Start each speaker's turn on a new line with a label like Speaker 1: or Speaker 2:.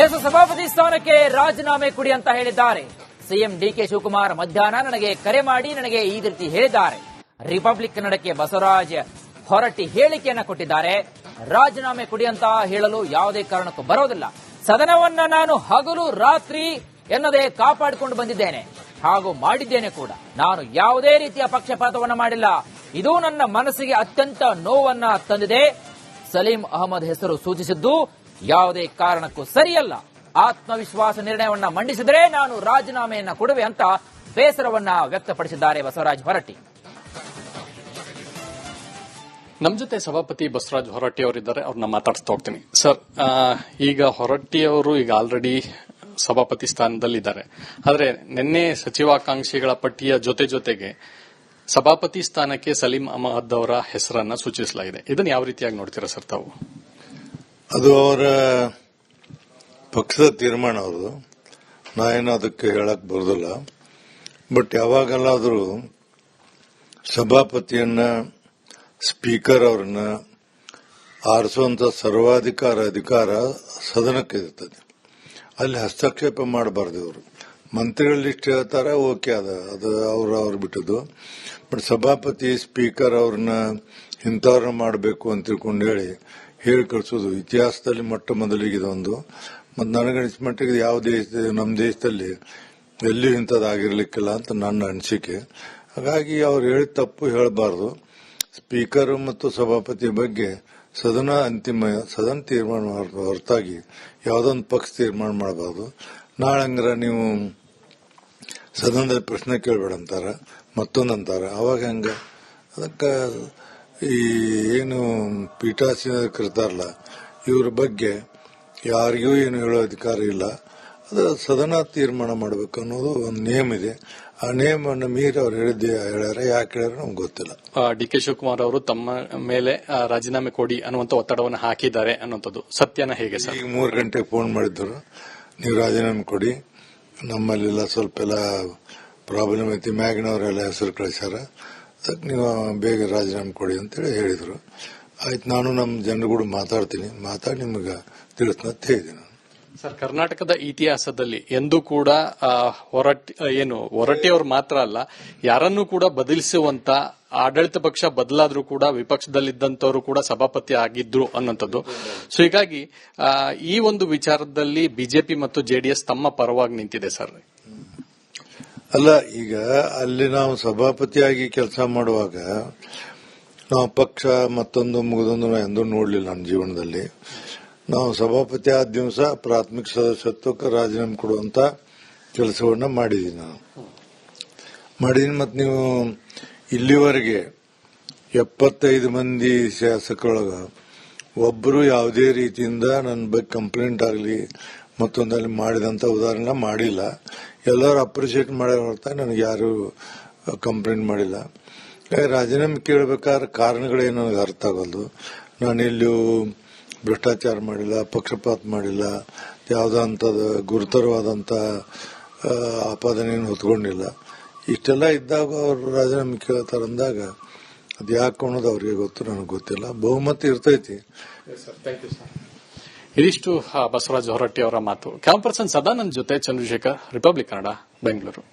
Speaker 1: S, ಸಭಾಪತಿ ಸ್ಥಾನಕ್ಕೆ ರಾಜೀನಾಮೆ ಕೊಡಿ ಅಂತ ಹೇಳಿದ್ದಾರೆ. ಸಿಎಂ ಡಿಕೆ ಶಿವಕುಮಾರ್ ಮಧ್ಯಾಹ್ನ ನನಗೆ ಕರೆ ಮಾಡಿ ನನಗೆ ಈ ರೀತಿ ಹೇಳಿದ್ದಾರೆ. ರಿಪಬ್ಲಿಕ್ ಕನ್ನಡಕ್ಕೆ ಬಸವರಾಜ್ ಹೊರಟ್ಟಿ ಹೇಳಿಕೆಯನ್ನ ಕೊಟ್ಟಿದ್ದಾರೆ. ರಾಜೀನಾಮೆ ಕೊಡಿ ಅಂತ ಹೇಳಲು ಯಾವುದೇ ಕಾರಣಕ್ಕೂ ಬರೋದಿಲ್ಲ. ಸದನವನ್ನ ನಾನು ಹಗಲು ರಾತ್ರಿ ಎನ್ನದೇ ಕಾಪಾಡಿಕೊಂಡು ಬಂದಿದ್ದೇನೆ ಹಾಗೂ ಮಾಡಿದ್ದೇನೆ ಕೂಡ. ನಾನು ಯಾವುದೇ ರೀತಿಯ ಪಕ್ಷಪಾತವನ್ನ ಮಾಡಿಲ್ಲ. ಇದು ನನ್ನ ಮನಸ್ಸಿಗೆ ಅತ್ಯಂತ ನೋವನ್ನ ತಂದಿದೆ. ಸಲೀಂ ಅಹಮದ್ ಹೆಸರು ಸೂಚಿಸಿದ್ದು ಯಾವುದೇ ಕಾರಣಕ್ಕೂ ಸರಿಯಲ್ಲ. ಆತ್ಮವಿಶ್ವಾಸ ನಿರ್ಣಯವನ್ನ ಮಂಡಿಸಿದರೆ ನಾನು ರಾಜೀನಾಮೆಯನ್ನ ಕೊಡುವೆ ಅಂತ ಬೇಸರವನ್ನ ವ್ಯಕ್ತಪಡಿಸಿದ್ದಾರೆ ಬಸವರಾಜ್ ಹೊರಟ್ಟಿ.
Speaker 2: ನಮ್ಮ ಜೊತೆ ಸಭಾಪತಿ ಬಸವರಾಜ್ ಹೊರಟ್ಟಿ ಅವರಿದ್ದಾರೆ. ಅವ್ರನ್ನ ಮಾತಾಡ್ತಾ ಹೋಗ್ತೀನಿ. ಸರ್, ಈಗ ಹೊರಟ್ಟಿ ಅವರು ಈಗ ಆಲ್ರೆಡಿ ಸಭಾಪತಿ ಸ್ಥಾನದಲ್ಲಿದ್ದಾರೆ. ಆದರೆ ನಿನ್ನೆ ಸಚಿವಾಕಾಂಕ್ಷಿಗಳ ಪಟ್ಟಿಯ ಜೊತೆಗೆ ಸಭಾಪತಿ ಸ್ಥಾನಕ್ಕೆ ಸಲೀಂ ಅಹಮದ್ ಅವರ ಹೆಸರನ್ನ ಸೂಚಿಸಲಾಗಿದೆ. ಇದನ್ನು ಯಾವ ರೀತಿಯಾಗಿ ನೋಡ್ತೀರಾ ಸರ್ ತಾವು?
Speaker 3: ಅದು ಅವರ ಪಕ್ಷದ ತೀರ್ಮಾನ. ಅವರು ನಾನೇನು ಅದಕ್ಕೆ ಹೇಳಕ್ ಬರೋದಿಲ್ಲ. ಬಟ್ ಯಾವಾಗಲಾದರೂ ಸಭಾಪತಿಯನ್ನ, ಸ್ಪೀಕರ್ ಅವರನ್ನ ಆರಿಸುವಂತ ಅಧಿಕಾರ ಸದನಕ್ಕೆ ಇರ್ತದೆ. ಅಲ್ಲಿ ಹಸ್ತಕ್ಷೇಪ ಮಾಡಬಾರ್ದು. ಇವರು ಮಂತ್ರಿಗಳ ಲಿಸ್ಟ್ ಹೇಳ್ತಾರೆ, ಓಕೆ, ಅದು ಅವ್ರು ಬಿಟ್ಟದ್ದು. ಬಟ್ ಸಭಾಪತಿ, ಸ್ಪೀಕರ್ ಅವ್ರನ್ನ ಇಂಥವ್ರನ್ನ ಮಾಡಬೇಕು ಅಂತ ತಿಳ್ಕೊಂಡು ಹೇಳಿ ಕಳಿಸೋದು ಇತಿಹಾಸದಲ್ಲಿ ಮೊಟ್ಟ ಮೊದಲಿಗೆ ಇದೊಂದು. ಮತ್ತು ನನಗನಿಸ್ ಮಟ್ಟಿಗೆ ಯಾವ ನಮ್ಮ ದೇಶದಲ್ಲಿ ಎಲ್ಲಿ ಇಂಥದ್ದಾಗಿರ್ಲಿಕ್ಕಿಲ್ಲ ಅಂತ ನನ್ನ ಅನಿಸಿಕೆ. ಹಾಗಾಗಿ ಅವ್ರು ಹೇಳಿದ ತಪ್ಪು ಹೇಳಬಾರ್ದು. ಸ್ಪೀಕರ್ ಮತ್ತು ಸಭಾಪತಿ ಬಗ್ಗೆ ಸದನ ತೀರ್ಮಾನ ಹೊರತಾಗಿ ಯಾವುದೊಂದು ಪಕ್ಷ ತೀರ್ಮಾನ ಮಾಡಬಾರ್ದು. ನಾಳಂಗ್ರ ನೀವು ಸದನದಲ್ಲಿ ಪ್ರಶ್ನೆ ಕೇಳಬೇಡ ಅಂತಾರ, ಮತ್ತೊಂದಂತಾರ. ಅವಾಗ ಹಂಗ ಅದಕ್ಕೆ ಈ ಏನು ಪೀಠಾಸೀನರಿರ್ತಾರಲ್ಲ, ಇವ್ರ ಬಗ್ಗೆ ಯಾರಿಗೂ ಏನು ಹೇಳೋ ಅಧಿಕಾರ ಇಲ್ಲ. ಅದು ಸದನ ತೀರ್ಮಾನ ಮಾಡಬೇಕು ಅನ್ನೋದು ಒಂದು ನೇಮ್ ಇದೆ. ಆ ನೇಮನ್ನು ಮೀರಿ ಅವ್ರು ಹೇಳ್ಯಾರ. ಯಾಕೆ ಹೇಳ್ಯಾರ ನಮ್ಗೆ ಗೊತ್ತಿಲ್ಲ.
Speaker 2: ಡಿಕೆ ಶಿವಕುಮಾರ್ ಅವರು ತಮ್ಮ ಮೇಲೆ ರಾಜೀನಾಮೆ ಕೊಡಿ ಅನ್ನುವಂತ ಒತ್ತಡವನ್ನು ಹಾಕಿದ್ದಾರೆ ಅನ್ನುವಂಥದ್ದು ಸತ್ಯನ ಹೇಗೆ ಸರ್?
Speaker 3: ಈಗ 3 ಗಂಟೆಗೆ ಫೋನ್ ಮಾಡಿದ್ರು, ನೀವು ರಾಜೀನಾಮೆ ಕೊಡಿ, ನಮ್ಮಲ್ಲೆಲ್ಲ ಸ್ವಲ್ಪ ಎಲ್ಲ ಪ್ರಾಬ್ಲಮ್ ಐತಿ, ಮ್ಯಾಗಿನವರೆಲ್ಲ ಹೆಸರು ಕಳಿಸ್ಯಾರ, ಅದಕ್ಕೆ ನೀವು ಬೇಗ ರಾಜೀನಾಮೆ ಕೊಡಿ ಅಂತೇಳಿ ಹೇಳಿದ್ರು. ಆಯ್ತು, ನಾನು ನಮ್ಮ ಜನರು ಮಾತಾಡಿ ನಿಮಗೆ ತಿಳಿಸ್ನಂತ ಹೇಳಿದ್ದೀನಿ.
Speaker 2: ಸರ್, ಕರ್ನಾಟಕದ ಇತಿಹಾಸದಲ್ಲಿ ಎಂದೂ ಕೂಡ ಹೊರಟ್ಟಿ ಅವರು ಮಾತ್ರ ಅಲ್ಲ, ಯಾರನ್ನೂ ಕೂಡ ಬದಲಿಸುವಂತ ಆಡಳಿತ ಪಕ್ಷ ಬದಲಾದ್ರೂ ಕೂಡ ವಿಪಕ್ಷದಲ್ಲಿದ್ದಂತವರು ಕೂಡ ಸಭಾಪತಿ ಆಗಿದ್ರು ಅನ್ನೋಂಥದ್ದು. ಸೊ ಹೀಗಾಗಿ ಈ ಒಂದು ವಿಚಾರದಲ್ಲಿ ಬಿಜೆಪಿ ಮತ್ತು ಜೆಡಿಎಸ್ ತಮ್ಮ ಪರವಾಗಿ ನಿಂತಿದೆ ಸರ್.
Speaker 3: ಅಲ್ಲ, ಈಗ ಅಲ್ಲಿ ನಾವು ಸಭಾಪತಿಯಾಗಿ ಕೆಲಸ ಮಾಡುವಾಗ ನಾವು ಪಕ್ಷ ಮತ್ತೊಂದು ಮುಗಿದೊಂದು ಎಂದೂ ನೋಡ್ಲಿಲ್ಲ ನನ್ನ ಜೀವನದಲ್ಲಿ. ನಾವು ಸಭಾಪತಿ ಆದ ದಿವಸ ಪ್ರಾಥಮಿಕ ಸದಸ್ಯತ್ವಕ್ಕೆ ರಾಜೀನಾಮೆ ಕೊಡುವಂತ ಕೆಲಸವನ್ನ ಮಾಡಿದೀನಿ ನಾನು. ಮತ್ತು ನೀವು ಇಲ್ಲಿವರೆಗೆ 75 ಮಂದಿ ಶಾಸಕರೊಳಗ ಒಬ್ಬರು ಯಾವುದೇ ರೀತಿಯಿಂದ ನನ್ನ ಬಗ್ಗೆ ಕಂಪ್ಲೇಂಟ್ ಆಗಲಿ ಮತ್ತೊಂದಲ್ಲಿ ಮಾಡಿದಂತ ಉದಾಹರಣೆ ಮಾಡಿಲ್ಲ. ಎಲ್ಲರೂ ಅಪ್ರಿಶಿಯೇಟ್ ಮಾಡ್ಯಾರ ಹೊರತ ನನಗೆ ಯಾರು ಕಂಪ್ಲೇಂಟ್ ಮಾಡಿಲ್ಲ. ರಾಜೀನಾಮೆ ಕೇಳಬೇಕಾದ್ರೆ ಕಾರಣಗಳೇನು ನನಗೆ ಅರ್ಥ ಆಗೋದು. ನಾನೆಲ್ಲೂ ಭ್ರಷ್ಟಾಚಾರ ಮಾಡಿಲ್ಲ, ಪಕ್ಷಪಾತ ಮಾಡಿಲ್ಲ, ಯಾವುದೋ ಅಂಥದ್ದು ಗುರುತರವಾದಂಥ ಆಪಾದನೆಯನ್ನು ಹೊತ್ಕೊಂಡಿಲ್ಲ. ಇಷ್ಟೆಲ್ಲ ಇದ್ದಾಗ ಅವರು ರಾಜೀನಾಮೆ ಕೇಳ್ತಾರಂದಾಗ ಅದು ಯಾಕೆ ಅನ್ನೋದು ಅವ್ರಿಗೆ ಗೊತ್ತು, ನನಗೆ ಗೊತ್ತಿಲ್ಲ. ಬಹುಮತ ಇರ್ತೈತಿ.
Speaker 2: ಇದಿಷ್ಟು ಬಸವರಾಜ್ ಹೊರಟ್ಟಿ ಅವರ ಮಾತು. ಕ್ಯಾಮ್ ಪರ್ಸನ್ ಸದಾನಂದ್ ಜೊತೆ ಚಂದ್ರಶೇಖರ್, ರಿಪಬ್ಲಿಕ್ ಕನ್ನಡ, ಬೆಂಗಳೂರು.